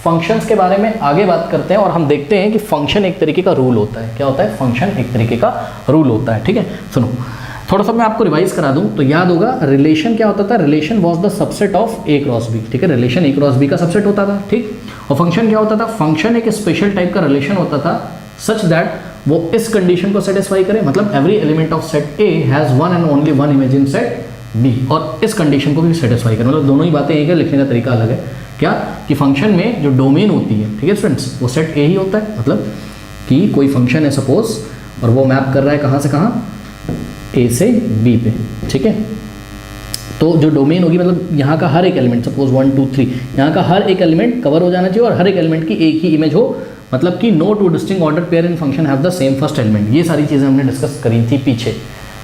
Functions के बारे में आगे बात करते हैं और हम देखते हैं कि फंक्शन एक तरीके का रूल होता है। क्या होता है? फंक्शन एक तरीके का रूल होता है। ठीक है, सुनो थोड़ा सा मैं आपको रिवाइज करा दूं तो याद होगा रिलेशन क्या होता था? Relation was the subset of A cross B. ठीक है, रिलेशन ए क्रॉस बी का सबसेट होता था। ठीक, और फंक्शन क्या होता था? फंक्शन एक स्पेशल टाइप का रिलेशन होता था सच दैट वो इस कंडीशन को सेटिस्फाई करे, मतलब every element of set A has one and only one image in set B, और इस कंडीशन को भी सेटिस्फाई करे। मतलब दोनों ही बातें एक है, लिखने का तरीका अलग है। क्या कि फंक्शन में जो डोमेन होती है, ठीक है फ्रेंड्स, वो सेट ए ही होता है। मतलब कि कोई फंक्शन है सपोज और वो मैप कर रहा है कहाँ से कहाँ? ए से बी पे। ठीक है, तो जो डोमेन होगी मतलब यहाँ का हर एक एलिमेंट, सपोज 1 2 3, यहाँ का हर एक एलिमेंट कवर हो जाना चाहिए और हर एक एलिमेंट की एक ही इमेज हो, मतलब कि no two distinct order pair in function have the same first element. ये सारी चीज़ें हमने डिस्कस करी थी पीछे।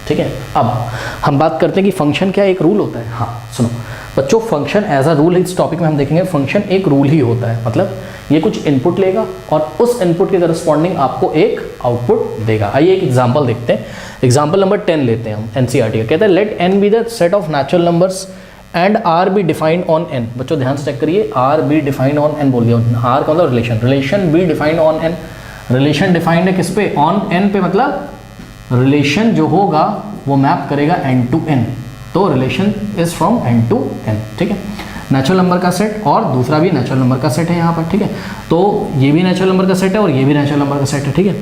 ठीक है, अब हम बात करते हैं कि फंक्शन क्या एक रूल होता है। हाँ सुनो बच्चों, फंक्शन एज अ रूल, इस टॉपिक में हम देखेंगे फंक्शन एक रूल ही होता है। मतलब ये कुछ इनपुट लेगा और उस इनपुट के करस्पॉन्डिंग आपको एक आउटपुट देगा। आइए एक एग्जांपल देखते हैं। एग्जांपल नंबर 10 लेते हैं हम, एनसीईआरटी का। कहता है let N be the set of natural numbers and R be defined on N. बच्चों ध्यान से चेक करिए, R be defined on N बोल दिया। आर का मतलब relation, relation be defined on N. Relation defined है किस पे? ऑन एन पे, मतलब रिलेशन जो होगा वो मैप करेगा एन टू एन। तो relation is from N to N. ठीक है, नेचुरल नंबर का सेट और दूसरा भी नेचुरल नंबर का सेट है यहाँ पर। ठीक है, तो ये भी नेचुरल नंबर का सेट है और ये भी नेचुरल नंबर का सेट है। ठीक है,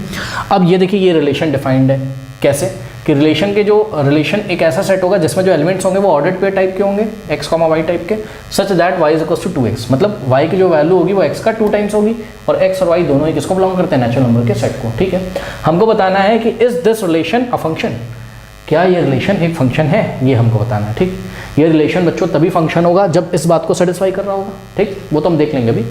अब ये देखिए ये रिलेशन डिफाइंड है। कैसे? कि रिलेशन के जो रिलेशन एक ऐसा सेट होगा जिसमें जो एलिमेंट्स होंगे वो ऑर्डर्ड पेयर टाइप के होंगे, x, y टाइप के, such that y is equals to 2x। मतलब y की जो वैल्यू होगी वो x का 2 टाइम्स होगी और x और y दोनों ही किसको बिलोंग करते हैं? नेचुरल नंबर के सेट को। ठीक है, हमको बताना है कि is this relation a function. क्या ये रिलेशन एक फंक्शन है? ये हमको बताना है। ठीक, ये रिलेशन बच्चों तभी फंक्शन होगा जब इस बात को सेटिस्फाई कर रहा होगा। ठीक, वो तो हम देख लेंगे अभी।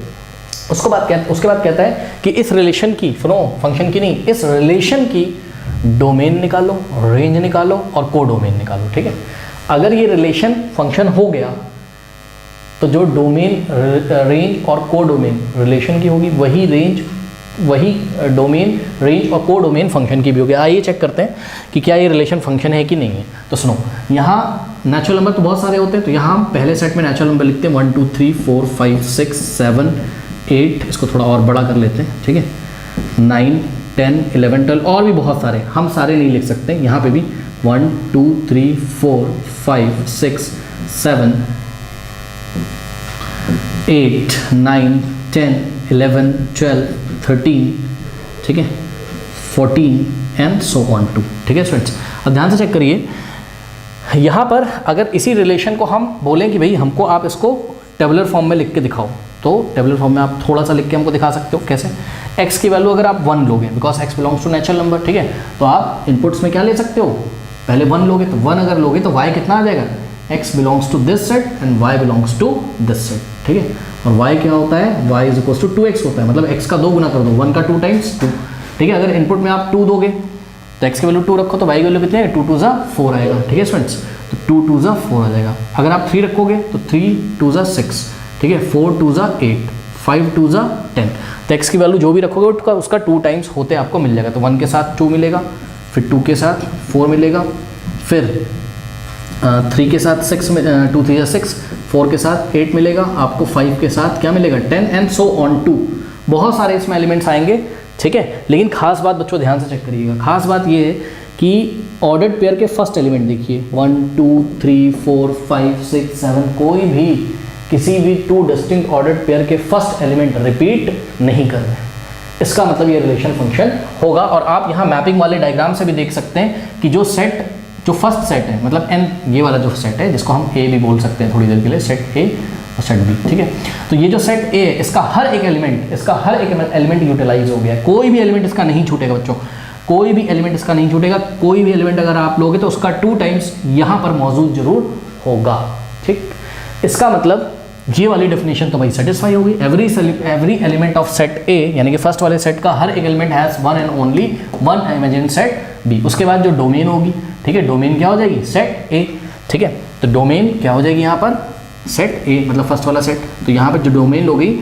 उसके बाद कहता है कि इस रिलेशन की, सुनो फंक्शन की नहीं, इस रिलेशन की डोमेन निकालो, रेंज निकालो और को डोमेन निकालो। ठीक है, अगर ये रिलेशन फंक्शन हो गया तो जो डोमेन, रेंज और को डोमेन रिलेशन की होगी, वही रेंज, वही डोमेन, रेंज और को डोमेन फंक्शन की भी होगी। आइए चेक करते हैं कि क्या ये रिलेशन फंक्शन है कि नहीं है। तो सुनो, यहाँ नेचुरल नंबर तो बहुत सारे होते हैं, तो यहाँ हम पहले सेट में नेचुरल नंबर लिखते हैं 1 2 3 4 5 6 7 8। इसको थोड़ा और बड़ा कर लेते हैं। ठीक है, 9 10 11 12 और भी बहुत सारे, हम सारे नहीं लिख सकते। यहाँ पे भी 1 2 3 4 5 6 7 8 9 10 11 12 13, ठीक है, 14 एंड सो ऑन टू। ठीक है फ्रेंड्स, अब ध्यान से चेक करिए। यहाँ पर अगर इसी रिलेशन को हम बोलें कि भाई हमको आप इसको टेबुलर फॉर्म में लिख के दिखाओ, तो टेबुलर फॉर्म में आप थोड़ा सा लिख के हमको दिखा सकते हो। कैसे? x की वैल्यू अगर आप 1 लोगे, because x belongs to natural number. ठीक है, तो आप इनपुट्स में क्या ले सकते हो? पहले 1 लोगे, तो 1 अगर लोगे तो y कितना आ जाएगा? x belongs to this set and y belongs to this set. ठीक है, और y क्या होता है? y is equals to 2x होता है, मतलब x का 2 गुना कर दो, 1 का 2 टाइम्स 2। ठीक है, अगर इनपुट में आप 2 दोगे तो x की वैल्यू 2 रखो तो y की वैल्यू कितनी है? 2 2 ज़ा 4 आएगा। ठीक है फ्रेंड्स, तो 2 2 ज़ा 4 आ जाएगा। अगर आप 3 रखोगे तो 3 2 ज़ा 6, ठीक है, 4 2 ज़ा 8, 5 2 ज़ा 10। तो x की वैल्यू जो भी रखोगे उसका 2 टाइम्स होते आपको मिल जाएगा। तो 1 के साथ 2 मिलेगा, फिर 2 के साथ 4 मिलेगा, फिर 3 के साथ 6 में 2 3 6, 4 के साथ 8 मिलेगा आपको, 5 के साथ क्या मिलेगा? 10 एंड सो ऑन टू। बहुत सारे इसमें एलिमेंट्स आएंगे। ठीक है, लेकिन खास बात बच्चों ध्यान से चेक करिएगा, खास बात ये है कि ऑर्डर्ड पेयर के फर्स्ट एलिमेंट देखिए 1 2 3 4 5 6 7, कोई भी किसी भी 2 डिस्टिंक्ट ऑर्डर्ड पेयर के फर्स्ट एलिमेंट रिपीट नहीं कर रहे। इसका मतलब ये रिलेशन फंक्शन होगा। और आप यहाँ मैपिंग वाले डायग्राम से भी देख सकते हैं कि जो सेट, जो फर्स्ट सेट है, मतलब n, ये वाला जो सेट है जिसको हम a भी बोल सकते हैं थोड़ी देर के लिए, सेट a और सेट b। ठीक है, तो ये जो सेट a है इसका हर एक एलिमेंट यूटिलाइज हो गया है। कोई भी एलिमेंट इसका नहीं छूटेगा बच्चों, कोई भी एलिमेंट इसका नहीं छूटेगा। कोई भी एलिमेंट अगर आप लोगे तो उसका 2 टाइम्स यहाँ पर मौजूद जरूर होगा। ठीक, इसका मतलब ये वाली डेफिनेशन तो भाई सेटिस्फाई होगी। Every element of set A, यानी कि फर्स्ट वाले सेट का हर एक element has one and only one image in set B. उसके बाद जो डोमेन होगी, ठीक है, डोमेन क्या हो जाएगी? सेट ए। ठीक है, तो डोमेन क्या हो जाएगी यहाँ पर? सेट ए, मतलब फर्स्ट वाला सेट। तो यहाँ पर जो डोमेन हो गई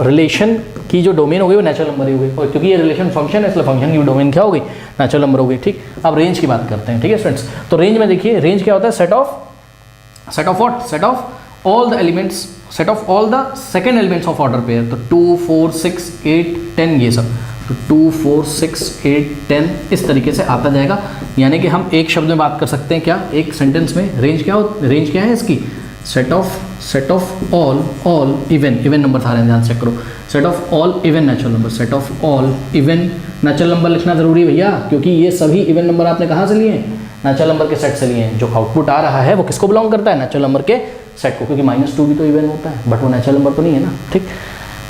रिलेशन की जो डोमेन हो गई वो नेचुरल नंबर ही हो गई, और क्योंकि ये रिलेशन फंक्शन है इसलिए फंक्शन की डोमेन क्या हो गई? नेचुरल नंबर हो गई। ठीक, अब रेंज की बात करते हैं। ठीक है फ्रेंड्स, तो रेंज में देखिए, रेंज क्या होता है? Set of what? Set of all the elements, set of all the second elements of order pair, तो 2 4 6 8 10 ये सब, तो 2 4 6 8 10 इस तरीके से आता जाएगा। यानी कि हम एक शब्द में बात कर सकते हैं क्या, एक सेंटेंस में रेंज क्या है इसकी, set of all even number सारे ध्यान से करो, set of all even natural number, set of all even natural number लिखना जरूरी है भैया, क्योंकि ये सभी इवन नंबर आपने कहाँ से लिए हैं, नेचुरल नंबर के सेट से लिए हैं। जो आउटपुट आ रहा है वो किसको बिलोंग करता है, नेचुरल नंबर के सेट को, क्योंकि -2 भी तो इवन होता है, बट वो नेचुरल नंबर तो नहीं है ना, ठीक।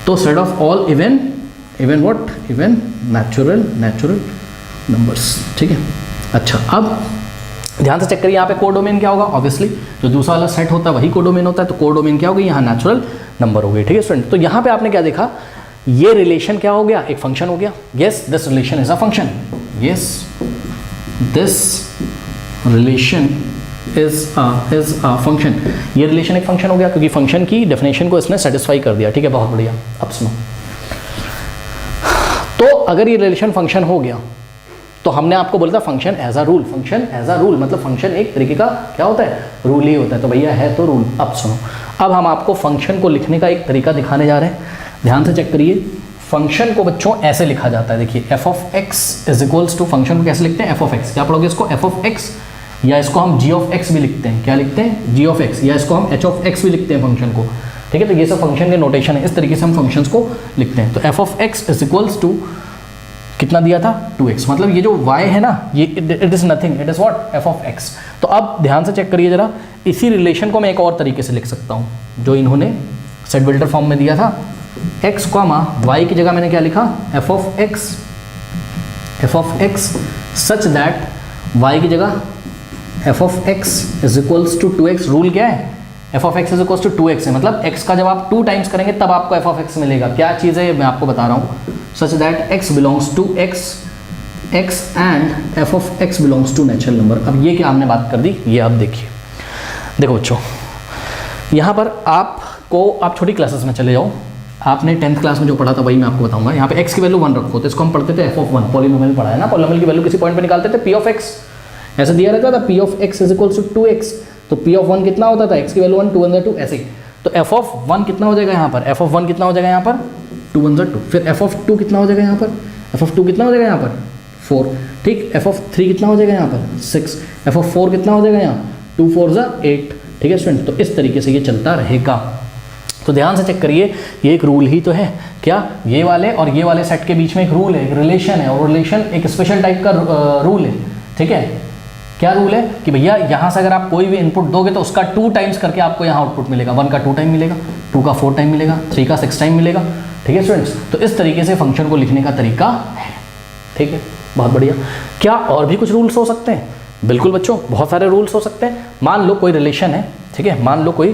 तो set of all even what, even natural numbers, ठीक है। अच्छा, अब ध्यान से चेक करिए यहाँ पे कोडोमेन क्या होगा, ऑब्वियसली जो दूसरा वाला सेट होता है वही कोडोमेन होता है, तो कोडोमेन क्या होगी, यहाँ नेचुरल नंबर हो गई, ठीक है स्टूडेंट। तो यहाँ पे आपने क्या देखा, ये रिलेशन क्या हो गया, एक फंक्शन हो गया, yes this relation is a function, yes this relation is a function, ये रिलेशन एक फंक्शन हो गया, क्योंकि फंक्शन की डेफिनेशन को इसने सेटिस्फाई कर दिया, ठीक है, बहुत बढ़िया। अब सुनो, तो अगर ये रिलेशन फंक्शन हो गया तो हमने आपको बोला था function as a rule, function as a rule मतलब फंक्शन एक तरीके का क्या होता है, रूल ही होता है, तो भैया है तो रूल। अब सुनो, अब हम आपको फंक्शन को लिखने का एक तरीका दिखाने जा रहे हैं, ध्यान से चेक करिए। फंक्शन को बच्चों ऐसे लिखा जाता है, देखिए f of x is equals to, function को कैसे लिखते हैं, एफ ऑफ एक्स, क्या पढ़ोगे इसको, एफ ऑफ एक्स, या इसको हम जी ऑफ एक्स भी लिखते हैं, क्या लिखते हैं, जी ऑफ एक्स, या इसको हम एच ऑफ एक्स भी लिखते हैं फंक्शन को, ठीक है। तो ये सब फंक्शन के नोटेशन है, इस तरीके से हम फंक्शंस को लिखते हैं। तो f of x is equals to कितना दिया था, 2x, मतलब ये जो y है ना, ये it is nothing, it is what, f of x। तो अब ध्यान से चेक करिए जरा, इसी रिलेशन को मैं एक और तरीके से लिख सकता हूँ, जो इन्होंने सेट बिल्डर फॉर्म में दिया था, x कॉमा y की जगह मैंने क्या लिखा, f of x such that y की जगह f of x is equals to 2x। Rule क्या है, f of x is equals to 2x है, मतलब x का जब आप 2 टाइम्स करेंगे तब आपको f ऑफ x मिलेगा। क्या चीज़ है मैं आपको बता रहा हूँ, such that x belongs to x and f of x belongs to natural number. अब ये क्या हमने बात कर दी, ये आप देखिए, देखो बच्चों यहाँ पर आपको, आप छोटी क्लासेस में चले जाओ, आपने 10th क्लास में जो पढ़ा था वही मैं आपको बताऊंगा। यहाँ पे x की वैल्यू 1 रखो, तो इसको हम पढ़ते थे f of 1, पॉलिनोमियल पढ़ा है ना, पॉलिनोमियल की वैल्यू किसी पॉइंट पे निकालते थे, p of x ऐसे दिया रहता था, p of x is equals to 2x, तो p of 1 कितना होता था, x की वैल्यू 1, 2 1 2 ऐसे ही, तो f of 1 कितना हो जाएगा यहाँ पर, f of 1 कितना हो जाएगा यहाँ पर 2 1 2, फिर f of 2 कितना हो जाएगा यहाँ पर, f of 2 कितना हो जाएगा यहाँ पर 4, ठीक, f of 3 कितना हो जाएगा यहाँ पर 6, f of 4 कितना हो जाएगा यहाँ 2 4 8, ठीक है स्टूडेंट। तो इस तरीके से ये चलता रहेगा। तो ध्यान से चेक करिए, ये एक रूल ही तो है, क्या ये वाले और ये वाले सेट के बीच में एक रूल है, एक रिलेशन है, और रिलेशन एक स्पेशल टाइप का रूल है, ठीक है। क्या रूल है कि भैया यहाँ से अगर आप कोई भी इनपुट दोगे तो उसका 2 टाइम्स करके आपको यहाँ आउटपुट मिलेगा, 1 का 2 टाइम मिलेगा, 2 का 4 टाइम मिलेगा, 3 का 6 टाइम मिलेगा, ठीक है स्टूडेंट्स। तो इस तरीके से फंक्शन को लिखने का तरीका है, ठीक है, बहुत बढ़िया। क्या और भी कुछ रूल्स हो सकते हैं, बिल्कुल बच्चों, बहुत सारे रूल्स हो सकते हैं। मान लो कोई रिलेशन है, ठीक है, मान लो कोई,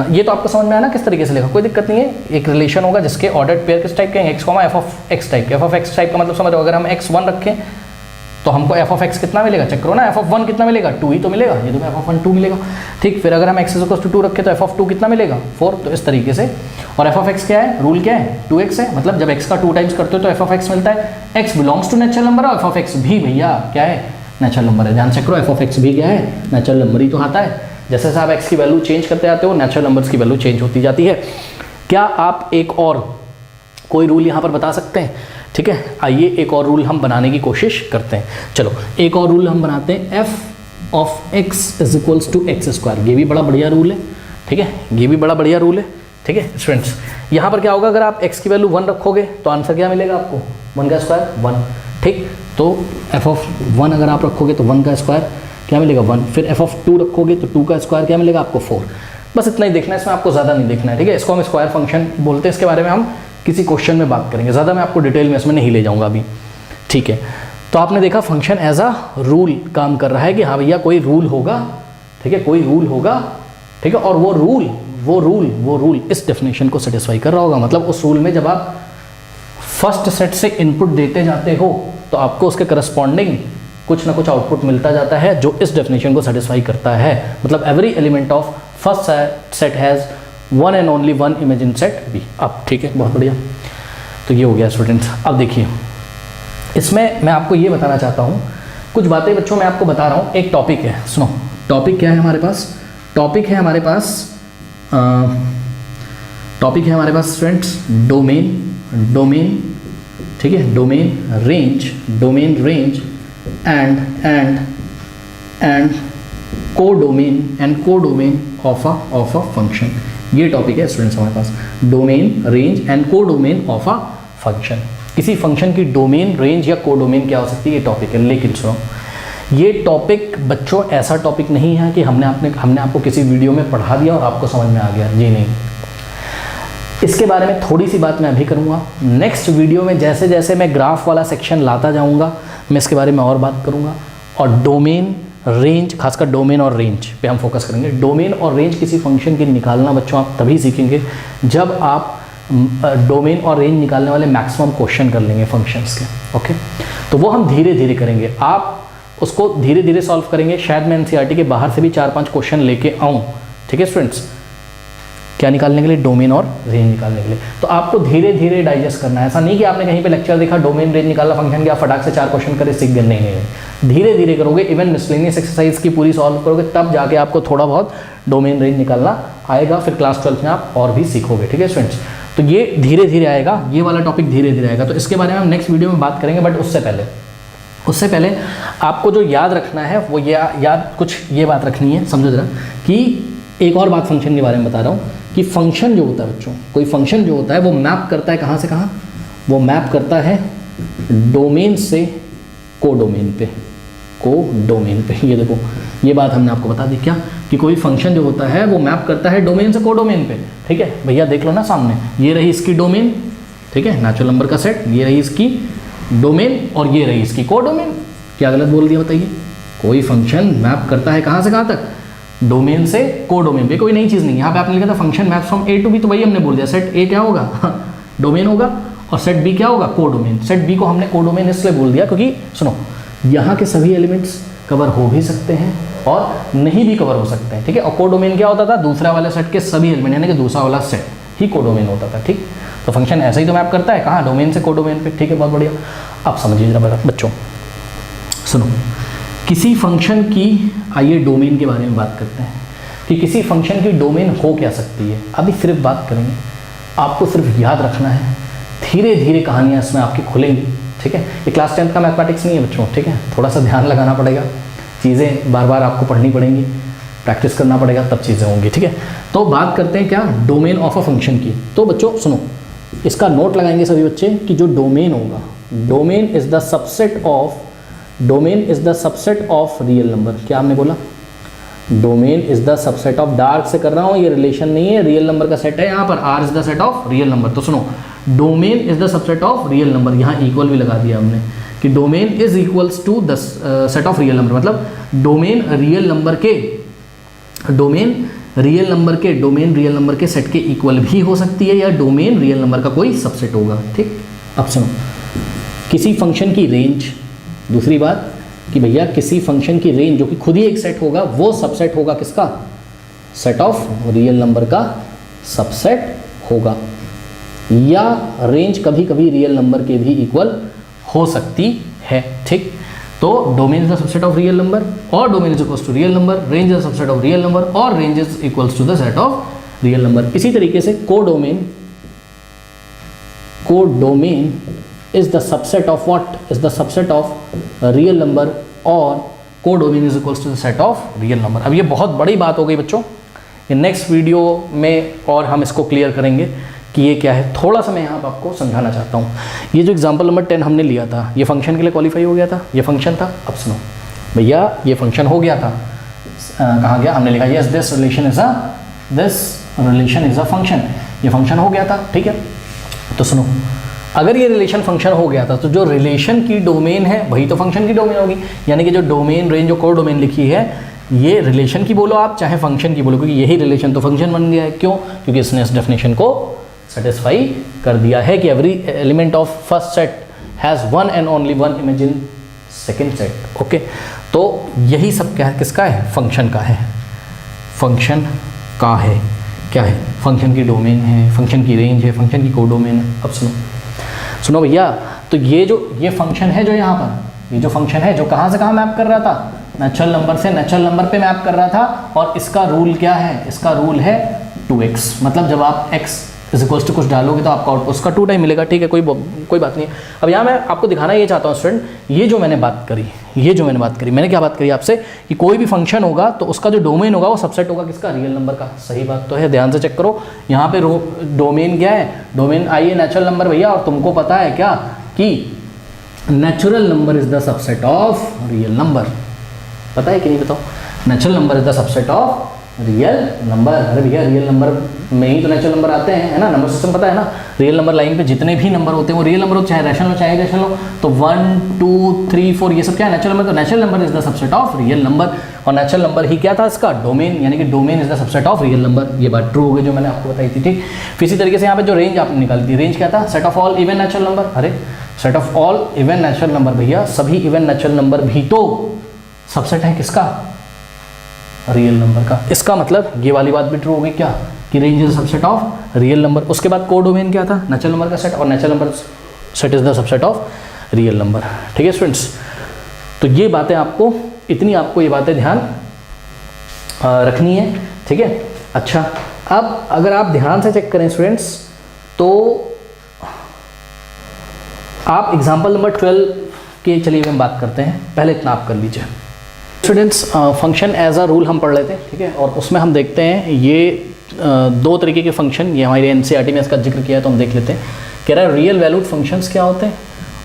ये तो आपको समझ में आया ना किस तरीके से लिखा, कोई दिक्कत नहीं है। एक रिलेशन होगा जिसके ऑर्डर्ड पेयर किस टाइप के हैं, x, f of x type के, f ऑफ x टाइप का मतलब समझो, अगर हम x1 रखें तो हमको f ऑफ x कितना मिलेगा, चेक करो ना, f ऑफ 1 कितना मिलेगा, 2 ही तो मिलेगा, ये तो f ऑफ 1 2 मिलेगा, ठीक। फिर अगर हम x इक्वल टू 2 रखें तो f ऑफ 2 कितना मिलेगा 4, तो इस तरीके से। और f ऑफ x क्या है, रूल क्या है, 2x है, मतलब जब x का 2 टाइम्स करते हो तो f ऑफ x मिलता है, x belongs to natural number, और f ऑफ x भी भैया क्या है, नेचुरल नंबर है। ध्यान से करो, f ऑफ x भी क्या है, नेचुरल नंबर ही तो आता है। जैसे जैसे आप x की वैल्यू चेंज करते जाते हो, नेचुरल नंबर्स की वैल्यू चेंज होती जाती है। क्या आप एक और कोई रूल यहाँ पर बता सकते हैं, ठीक है, आइए एक और रूल हम बनाने की कोशिश करते हैं। चलो एक और रूल हम बनाते हैं, f of x is equals to x square. ये भी बड़ा बढ़िया रूल है, ठीक है, ये भी बड़ा बढ़िया रूल है, ठीक है स्टूडेंट्स। यहाँ पर क्या होगा, अगर आप x की वैल्यू 1 रखोगे तो आंसर क्या मिलेगा आपको, 1 का स्क्वायर 1, ठीक। तो f ऑफ 1 अगर आप रखोगे तो 1 का स्क्वायर क्या मिलेगा 1, फिर f ऑफ 2 रखोगे तो 2 का स्क्वायर क्या मिलेगा आपको 4। बस इतना ही देखना है, इसमें आपको ज़्यादा नहीं देखना है, ठीक है। इसको हम स्क्वायर फंक्शन बोलते हैं, इसके बारे में हम किसी क्वेश्चन में बात करेंगे, ज़्यादा मैं आपको डिटेल में इसमें नहीं ले जाऊंगा अभी, ठीक है। तो आपने देखा फंक्शन एज अ रूल काम कर रहा है कि हाँ भैया कोई रूल होगा, ठीक है, कोई रूल होगा, ठीक है, और वो रूल इस डेफिनेशन को सेटिस्फाई कर रहा होगा। मतलब उस रूल में जब आप फर्स्ट सेट से इनपुट देते जाते हो तो आपको उसके करस्पॉन्डिंग कुछ ना कुछ आउटपुट मिलता जाता है जो इस डेफिनेशन को सेटिस्फाई करता है। मतलब every element of first set has one and only one image in set B. अब ठीक है, बहुत बढ़िया। तो ये हो गया स्टूडेंट्स। अब देखिए इसमें मैं आपको ये बताना चाहता हूँ कुछ बातें बच्चों, मैं आपको बता रहा हूँ। एक टॉपिक है, सुनो, टॉपिक क्या है हमारे पास, टॉपिक है हमारे पास टॉपिक है हमारे पास स्टूडेंट्स डोमेन, ठीक है, domain range and codomain of a function. ये टॉपिक है स्टूडेंट्स हमारे पास, domain, range and codomain of a function. किसी फंक्शन की डोमेन, रेंज या कोडोमेन क्या हो सकती है, ये टॉपिक है। लेकिन सुनो, ये टॉपिक बच्चों ऐसा टॉपिक नहीं है कि हमने आपको किसी वीडियो में पढ़ा दिया और आपको समझ में आ गया, ये नहीं। इसके बारे में थोड़ी सी बात मैं अभी करूँगा, नेक्स्ट वीडियो में जैसे जैसे मैं ग्राफ वाला सेक्शन लाता जाऊँगा मैं इसके बारे में और बात करूँगा। और डोमेन, रेंज, खासकर डोमेन और रेंज पे हम फोकस करेंगे। डोमेन और रेंज किसी फंक्शन की निकालना बच्चों आप तभी सीखेंगे जब आप डोमेन और रेंज निकालने वाले मैक्सिमम क्वेश्चन कर लेंगे फंक्शंस के। ओके, तो वो हम धीरे धीरे करेंगे, आप उसको धीरे धीरे सॉल्व करेंगे। शायद मैं एनसीईआरटी के बाहर से भी 4-5 क्वेश्चन लेके आऊँ, ठीक है स्टूडेंट्स, क्या निकालने के लिए, डोमेन और रेंज निकालने के लिए। तो आपको धीरे धीरे डाइजेस्ट करना है, ऐसा नहीं कि आपने कहीं पे लेक्चर देखा डोमेन रेंज निकालना फंक्शन के, आप फटाक से 4 क्वेश्चन करे सीख गए, नहीं, धीरे धीरे करोगे। इवन मिसलेनियस एक्सरसाइज की पूरी सॉल्व करोगे तब जाके आपको थोड़ा बहुत डोमेन रेंज निकालना आएगा, फिर क्लास 12 में आप और भी सीखोगे, ठीक है स्टूडेंट्स। तो ये धीरे धीरे आएगा, ये वाला टॉपिक धीरे धीरे आएगा। तो इसके बारे में हम नेक्स्ट वीडियो में बात करेंगे, बट उससे पहले आपको जो याद रखना है वो याद कुछ ये बात रखनी है, समझो जरा, कि एक और बात फंक्शन के बारे में बता रहा हूँ कि फंक्शन जो होता है बच्चों, कोई फंक्शन जो होता है वो मैप करता है कहाँ से कहाँ, वो मैप करता है डोमेन से कोडोमेन पे। ये देखो, ये बात हमने आपको बता दी क्या, कि कोई फंक्शन जो होता है वो मैप करता है डोमेन से कोडोमेन पे, ठीक है भैया, देख लो ना सामने, ये रही इसकी डोमेन, ठीक है, नेचुरल नंबर का सेट, ये रही इसकी डोमेन और ये रही इसकी कोडोमेन। क्या गलत बोल दिया बताइए? कोई फंक्शन मैप करता है कहाँ से कहाँ तक, डोमेन से कोडोमेन पे, कोई नई चीज़ नहीं। यहाँ पे आपने लिखा था function maps from A to B, तो वही हमने बोल दिया, सेट ए क्या होगा, डोमेन होगा, और सेट बी क्या होगा, कोडोमेन। सेट बी को हमने कोडोमेन इसलिए बोल दिया क्योंकि सुनो, यहाँ के सभी एलिमेंट्स कवर हो भी सकते हैं और नहीं भी कवर हो सकते हैं, ठीक है। और कोडोमेन क्या होता था, दूसरा वाले सेट के सभी एलिमेंट, यानी कि दूसरा वाला सेट ही कोडोमेन होता था, ठीक। तो फंक्शन ऐसा ही तो मैप करता है, कहाँ, डोमेन से कोडोमेन पे, ठीक है, बहुत बढ़िया। अब समझिए जरा बच्चों, सुनो, किसी फंक्शन की, आइए डोमेन के बारे में बात करते हैं कि किसी फंक्शन की डोमेन हो क्या सकती है। अभी सिर्फ बात करेंगे, आपको सिर्फ याद रखना है, धीरे धीरे कहानियाँ इसमें आपकी खुलेंगी, ठीक है। ये क्लास 10 का मैथमेटिक्स नहीं है बच्चों, ठीक है, थोड़ा सा ध्यान लगाना पड़ेगा, चीज़ें बार बार आपको पढ़नी पड़ेंगी, प्रैक्टिस करना पड़ेगा, तब चीज़ें होंगी, ठीक है। तो बात करते हैं क्या, डोमेन ऑफ अ फंक्शन की। तो बच्चों सुनो, इसका नोट लगाएंगे सभी बच्चे कि जो डोमेन होगा, domain is the subset of real number. क्या हमने बोला, domain is the subset of, dark से कर रहा हूँ, ये रिलेशन नहीं है, रियल नंबर का सेट है यहाँ पर, R is the set of real number. तो सुनो, domain is the subset of real number, यहाँ इक्वल भी लगा दिया हमने कि domain is equals to the set of real number, मतलब डोमेन रियल नंबर के सेट के इक्वल भी हो सकती है, या डोमेन रियल नंबर का कोई सबसेट होगा, ठीक। अब सुनो, किसी फंक्शन की रेंज, दूसरी बात कि भैया किसी फंक्शन की रेंज जो कि खुद ही एक सेट होगा, वो सबसेट होगा किसका, सेट ऑफ रियल नंबर का सबसेट होगा, या रेंज कभी कभी रियल नंबर के भी इक्वल हो सकती है, ठीक। तो domain is the subset of real number, और domain is equals to real number, range is the subset of real number, और range is equals to the set of real number. इसी तरीके से codomain is the subset of what, is the subset of real number, और codomain is equals to the set of real number। अब ये बहुत बड़ी बात हो गई बच्चों, ये नेक्स्ट वीडियो में और हम इसको क्लियर करेंगे कि ये क्या है। थोड़ा सा मैं यहाँ पर आपको समझाना चाहता हूँ। ये जो एग्जाम्पल नंबर 10 हमने लिया था, ये फंक्शन के लिए क्वालिफाई हो गया था, ये फंक्शन था। अब सुनो भैया, ये फंक्शन हो गया था, कहाँ गया, हमने लिखा yes this relation is a function, ये फंक्शन हो गया था, ठीक है। तो सुनो, अगर ये रिलेशन फंक्शन हो गया था तो जो रिलेशन की डोमेन है वही तो फंक्शन की डोमेन होगी, यानी कि जो डोमेन रेंज जो कोडोमेन लिखी है, ये रिलेशन की बोलो आप चाहे फंक्शन की बोलो, क्योंकि यही रिलेशन तो फंक्शन बन गया है। क्यों? क्योंकि इसने इस डेफिनेशन को सेटिस्फाई कर दिया है कि every element of first set has one and only one image in second set. Okay, तो यही सब क्या है, किसका है, फंक्शन का है, फंक्शन का है। क्या है, फंक्शन की डोमेन है, फंक्शन की रेंज है, फंक्शन की कोडोमेन है। अब सुनो भैया, तो ये फंक्शन है जो यहाँ पर, ये जो फंक्शन है जो कहाँ से कहाँ मैप कर रहा था, नेचुरल नंबर से नेचुरल नंबर पे मैप कर रहा था, और इसका रूल क्या है, इसका रूल है 2x, मतलब जब आप x इज इक्वल्स टू कुछ डालोगे तो आपका आउटपुट उसका 2 टाइम मिलेगा, ठीक है, कोई बात नहीं है। अब यहाँ मैं आपको दिखाना ये चाहता हूँ स्टूडेंट, ये जो मैंने बात करी, मैंने क्या बात करी आपसे कि कोई भी फंक्शन होगा तो उसका जो डोमेन होगा वो सबसेट होगा किसका, रियल नंबर का। सही बात तो है, ध्यान से चेक करो। यहाँ पे डोमेन क्या है, डोमेन आई है नेचुरल नंबर भैया, और तुमको पता है क्या कि natural number is the subset of real number. पता है कि नहीं बताओ, natural number is the subset of real number. अरे भैया रियल नंबर में ही तो नेचुरल नंबर आते हैं, है ना, नंबर सिस्टम पता है ना। रियल नंबर लाइन पे जितने भी नंबर होते हैं वो रियल नंबर हो, चाहे रैशनल हो चाहे इरेशनल हो। तो 1 2 3 4 ये सब क्या है, नेचुरल नंबर। तो natural number is the subset of real number, और नेचुरल नंबर ही क्या था इसका, डोमेन, यानी कि domain is the subset of real number. ये बात ट्रू हो गई जो मैंने आपको बताई थी, ठीक। फिर इसी तरीके से यहाँ पे जो रेंज आपने निकाली थी, रेंज क्या था, set of all even natural number. अरे set of all even natural number भैया, सभी इवन नेचुरल नंबर भी तो सबसेट है किसका, रियल नंबर का। इसका मतलब ये वाली बात भी ट्रू हो गई क्या, कि range is subset of real number. उसके बाद को डोमेन क्या था, नेचुरल नंबर का सेट, और natural number set is the subset of real number. ठीक है स्टूडेंट्स, तो ये बातें आपको, इतनी आपको ये बातें ध्यान रखनी है, ठीक है। अच्छा, अब अगर आप ध्यान से चेक करें स्टूडेंट्स, तो आप एग्जाम्पल नंबर 12 के चलिए हम बात करते हैं। पहले इतना आप कर लीजिए students. Function as a rule हम पढ़ लेते हैं, ठीक है, और उसमें हम देखते हैं ये दो तरीके के फंक्शन, ये हमारे एनसीईआरटी में इसका जिक्र किया है, तो हम देख लेते हैं। कह रहा है रियल वैल्यूड फंक्शंस क्या होते हैं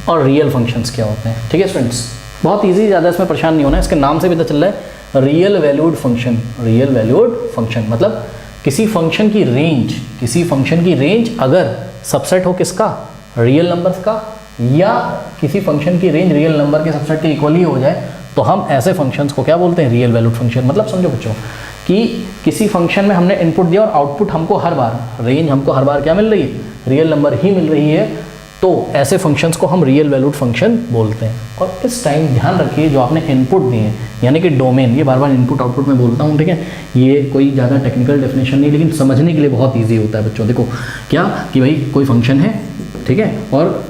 और रियल फंक्शंस क्या होते हैं। ठीक है स्टूडेंट्स, बहुत ईजी, ज़्यादा इसमें परेशान नहीं होना है, इसके नाम से भी पता चल रहा है real valued function. Real valued function मतलब किसी फंक्शन की रेंज अगर सबसेट हो किसका, रियल नंबर्स का, या किसी फंक्शन की रेंज रियल नंबर के सबसेट के इक्वल ही हो जाए, तो हम ऐसे फंक्शंस को क्या बोलते हैं, रियल वैल्यूड फंक्शन। मतलब समझो बच्चों कि किसी फंक्शन में हमने इनपुट दिया और आउटपुट हमको हर बार, रेंज हमको हर बार क्या मिल रही है, रियल नंबर ही मिल रही है, तो ऐसे फंक्शंस को हम रियल वैल्यूड फंक्शन बोलते हैं। और इस टाइम ध्यान रखिए जो आपने इनपुट दिए यानी कि डोमेन, ये बार बार इनपुट आउटपुट में बोलता हूँ, ठीक है, ये कोई ज़्यादा टेक्निकल डेफिनेशन नहीं, लेकिन समझने के लिए बहुत ईजी होता है बच्चों। देखो क्या कि भाई कोई फंक्शन है, ठीक है, और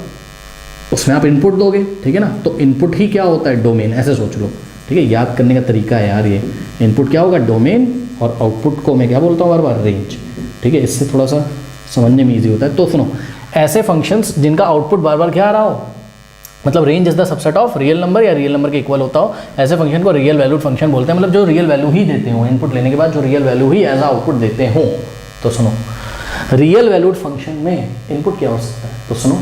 उसमें आप इनपुट दोगे, ठीक है ना, तो इनपुट ही क्या होता है, डोमेन, ऐसे सोच लो, ठीक है। याद करने का तरीका है यार ये, इनपुट क्या होगा, डोमेन, और आउटपुट को मैं क्या बोलता हूँ बार बार, रेंज, ठीक है, इससे थोड़ा सा समझने में ईजी होता है। तो सुनो, ऐसे फंक्शंस जिनका आउटपुट बार बार क्या आ रहा हो, मतलब range is the subset of real number या रियल नंबर के इक्वल होता हो, ऐसे फंक्शन को रियल वैल्यूड फंक्शन बोलते हैं। मतलब जो रियल वैल्यू ही देते हो, इनपुट लेने के बाद जो रियल वैल्यू ही एज आउटपुट देते हो। तो सुनो, रियल वैल्यूड फंक्शन में इनपुट क्या हो सकता है, तो सुनो,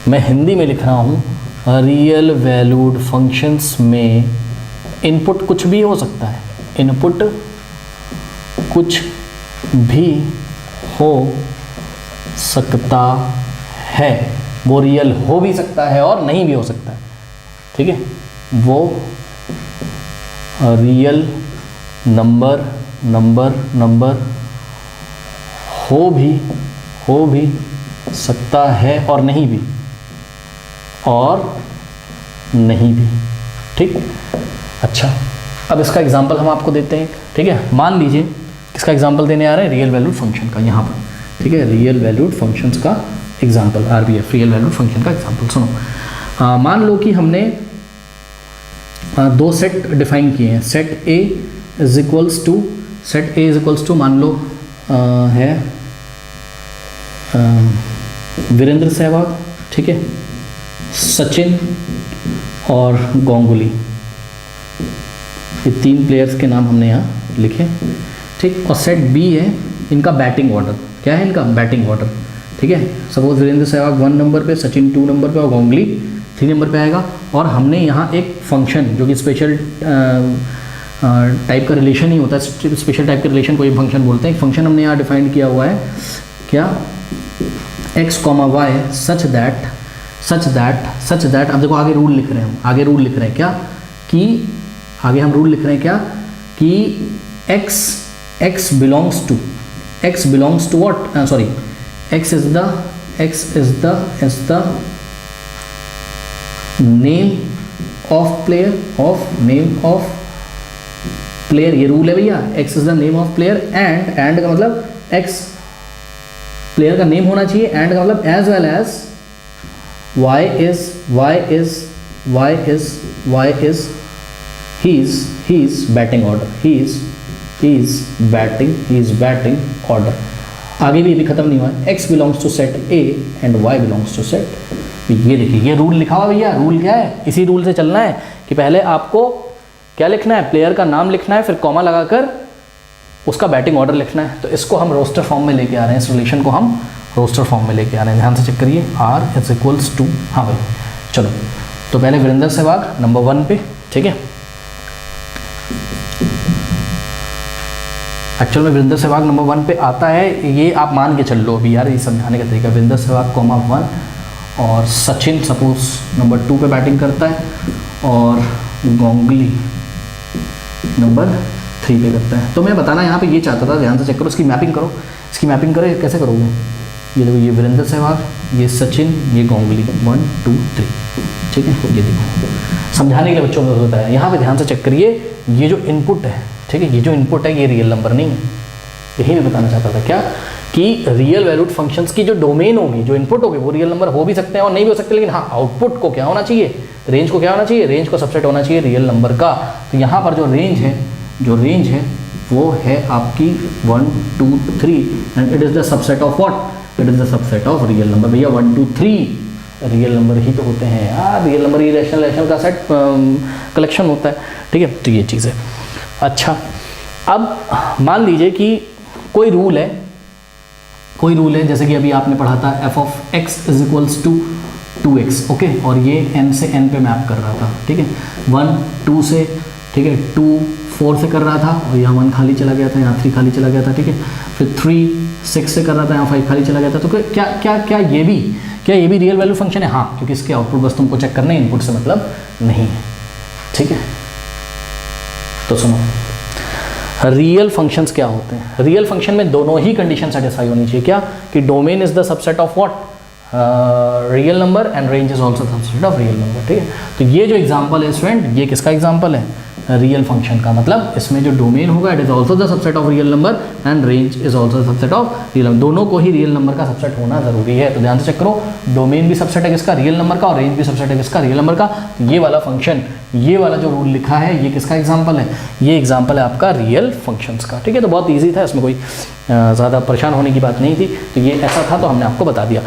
मैं हिंदी में लिख रहा हूँ, रियल वैल्यूड फंक्शंस में इनपुट कुछ भी हो सकता है, इनपुट कुछ भी हो सकता है, वो रियल हो भी सकता है और नहीं भी हो सकता है, ठीक है, वो रियल नंबर हो भी सकता है और नहीं भी, ठीक। अच्छा, अब इसका एग्जांपल हम आपको देते हैं, ठीक है। मान लीजिए किसका एग्जांपल देने आ रहे हैं, रियल वैल्यूड फंक्शन का, यहाँ पर, ठीक है, रियल वैल्यूड फंक्शंस का एग्जांपल, आरवीएफ, रियल वैल्यूड फंक्शन का एग्जांपल। सुनो, मान लो कि हमने दो सेट डिफाइन किए हैं, set A is equals to मान लो है वीरेंद्र सहवाग, ठीक है, सचिन और गांगुली, ये 3 प्लेयर्स के नाम हमने यहाँ लिखे, ठीक। और सेट बी है इनका बैटिंग ऑर्डर, क्या है इनका बैटिंग ऑर्डर, ठीक है। सपोज वीरेंद्र सहवाग 1 नंबर पे, सचिन 2 नंबर पे और गांगुली 3 नंबर पे आएगा। और हमने यहाँ एक फंक्शन जो कि स्पेशल टाइप का रिलेशन ही होता है, स्पेशल टाइप का रिलेशन कोई फंक्शन बोलते हैं। एक फंक्शन हमने यहाँ डिफाइन किया हुआ है, क्या, x, y सच दैट, अब देखो आगे रूल लिख रहे हैं हम, आगे रूल लिख रहे हैं क्या, कि आगे हम रूल लिख रहे हैं क्या, कि x belongs to what, sorry, x is the name of player, ये रूल है भैया, x is the name of player, and का मतलब x प्लेयर का नेम होना चाहिए, एंड का मतलब as well as y is his batting order, he is batting order, आगे भी खत्म नहीं हुआ है। x belongs to set A and y belongs to set B। ये देखिए ये रूल लिखा हुआ भैया, रूल क्या है, इसी रूल से चलना है कि पहले आपको क्या लिखना है, प्लेयर का नाम लिखना है, फिर कॉमा लगाकर उसका बैटिंग ऑर्डर लिखना है। तो इसको हम रोस्टर फॉर्म में लेके आ रहे हैं, इस रिलेशन को हम रोस्टर फॉर्म में लेके आ रहे हैं। ध्यान से चेक करिए, R इज इक्वल्स टू, हाँ भाई चलो, तो पहले वीरेंद्र सहवाग नंबर 1 पे, ठीक है। एक्चुअल में वीरेंद्र सहवाग नंबर 1 पे आता है, ये आप मान के चल लो अभी यार, ये समझाने का तरीका। वीरेंद्र सहवाग कॉमा 1 और सचिन सपोज नंबर 2 पे बैटिंग करता है और गांगुली नंबर 3 पे करता है। तो मैं बताना यहाँ पे ये चाहता था, ध्यान से चेक करो, इसकी मैपिंग करो, इसकी मैपिंग करो, कैसे करोगे, ये देखो, ये वीरेंद्र सहवाग, ये सचिन, ये गांगुली 1 2 3, ठीक है। ये देखो समझाने के लिए बच्चों को होता है, यहाँ पे ध्यान से चेक करिए, ये जो इनपुट है, ठीक है, ये जो इनपुट है ये रियल नंबर नहीं है। यही मैं बताना चाहता था क्या, कि रियल वैल्यूड फंक्शंस की जो डोमेन होगी, जो इनपुट होगी, वो रियल नंबर हो भी सकते हैं और नहीं भी हो सकते, लेकिन हाँ आउटपुट को क्या होना चाहिए, रेंज को क्या होना चाहिए, रेंज को सबसेट होना चाहिए रियल नंबर का। तो यहाँ पर जो रेंज है वो है आपकी 1 2 3 and it is the subset of what, it is the subset of real number. भैया 1 2 3 रियल नंबर ही तो होते हैं यार, रियल नंबर ही रैशनल का सेट कलेक्शन होता है, ठीक है। तो ये चीज़ है। अच्छा, अब मान लीजिए कि कोई रूल है, जैसे कि अभी आपने पढ़ा था f of x is equals to 2x, okay, और ये n से n पे मैप कर रहा था, ठीक है, 1 2 से, ठीक है, 2 4 से कर रहा था और यहाँ 1 खाली चला गया था, यहाँ 3 खाली चला गया था, ठीक है, फिर 3 6 से कर रहा था, यहाँ 5 खाली चला गया था। तो क्या ये भी रियल वैल्यू फंक्शन है? हाँ, क्योंकि इसके आउटपुट बस तुमको चेक करना है, इनपुट से मतलब नहीं है, ठीक है। तो सुनो, रियल फंक्शंस क्या होते हैं? रियल फंक्शन में दोनों ही कंडीशन सेटिस्फाई होनी चाहिए। क्या, कि domain is the subset of what, real number and range is also subset of real number, ठीक है। तो ये जो एग्जांपल है स्टूडेंट, ये किसका एग्जांपल है? रियल फंक्शन का। मतलब इसमें जो डोमेन होगा it is also the subset of real number and range is also subset of real number. दोनों को ही रियल नंबर का सबसेट होना जरूरी है। तो ध्यान से चेक करो, डोमेन भी सबसेट है किसका? रियल नंबर का, और रेंज भी सबसेट है किसका? रियल नंबर का। तो ये वाला फंक्शन, ये वाला जो रूल लिखा है, ये किसका एग्जाम्पल है? ये एग्जाम्पल है आपका रियल फंक्शंस का, ठीक है। तो बहुत ईजी था, इसमें कोई ज़्यादा परेशान होने की बात नहीं थी। तो ये ऐसा था, तो हमने आपको बता दिया।